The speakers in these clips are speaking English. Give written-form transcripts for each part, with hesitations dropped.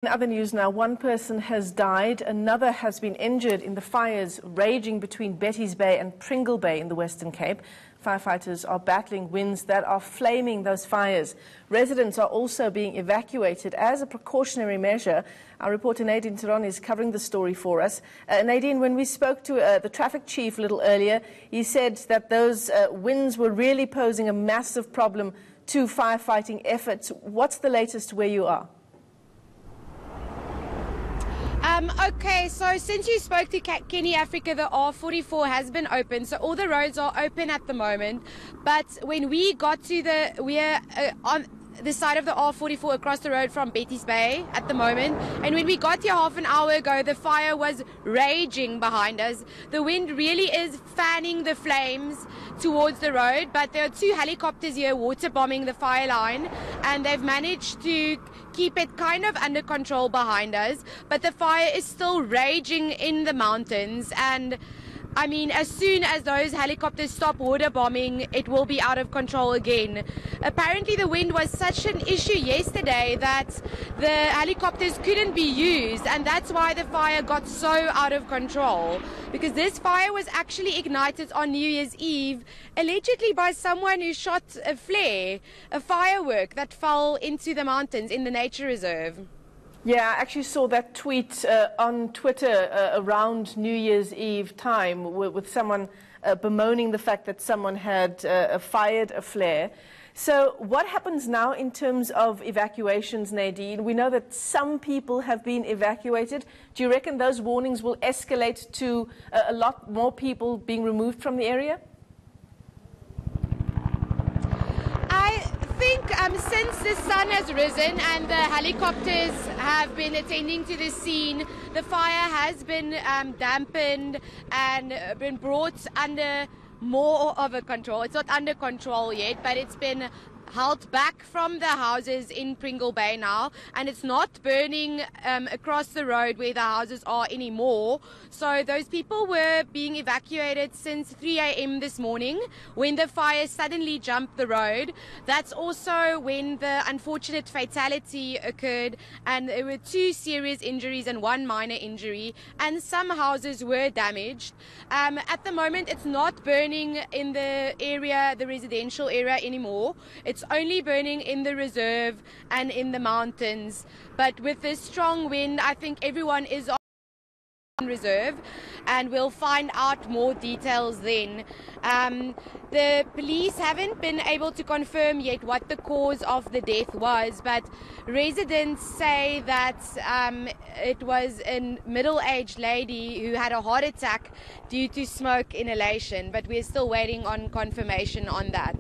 In other news now, one person has died, another has been injured in the fires raging between Betty's Bay and Pringle Bay in the Western Cape. Firefighters are battling winds that are flaming those fires. Residents are also being evacuated as a precautionary measure. Our reporter Nadine Theron is covering the story for us. Nadine, when we spoke to the traffic chief a little earlier, he said that those winds were really posing a massive problem to firefighting efforts. What's the latest where you are? Okay, so since you spoke to Kenny Africa, the R44 has been open, so all the roads are open at the moment. But when we got to we're on the side of the R44 across the road from Betty's Bay at the moment, and when we got here half an hour ago, the fire was raging behind us. The wind really is fanning the flames towards the road, but there are two helicopters here water bombing the fire line, and they've managed to keep it kind of under control behind us, but the fire is still raging in the mountains. And I mean, as soon as those helicopters stop water bombing, it will be out of control again. Apparently the wind was such an issue yesterday that the helicopters couldn't be used, and that's why the fire got so out of control. Because this fire was actually ignited on New Year's Eve, allegedly by someone who shot a flare, a firework that fell into the mountains in the nature reserve. Yeah, I actually saw that tweet on Twitter around New Year's Eve time with someone bemoaning the fact that someone had fired a flare. So what happens now in terms of evacuations, Nadine? We know that some people have been evacuated. Do you reckon those warnings will escalate to a lot more people being removed from the area? I think since the sun has risen and the helicopters have been attending to the scene, the fire has been dampened and been brought under more of a control. It's not under control yet, but it's been held back from the houses in Pringle Bay now, and it's not burning across the road where the houses are anymore. So those people were being evacuated since 3 a.m. this morning when the fire suddenly jumped the road. That's also when the unfortunate fatality occurred, and there were 2 serious injuries and 1 minor injury, and some houses were damaged. At the moment it's not burning in the area, the residential area anymore. It's only burning in the reserve and in the mountains. But with this strong wind, I think everyone is on reserve, and we'll find out more details then. The police haven't been able to confirm yet what the cause of the death was, but residents say that it was a middle-aged lady who had a heart attack due to smoke inhalation, but we're still waiting on confirmation on that.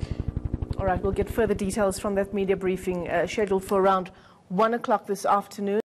All right, we'll get further details from that media briefing scheduled for around 1 o'clock this afternoon.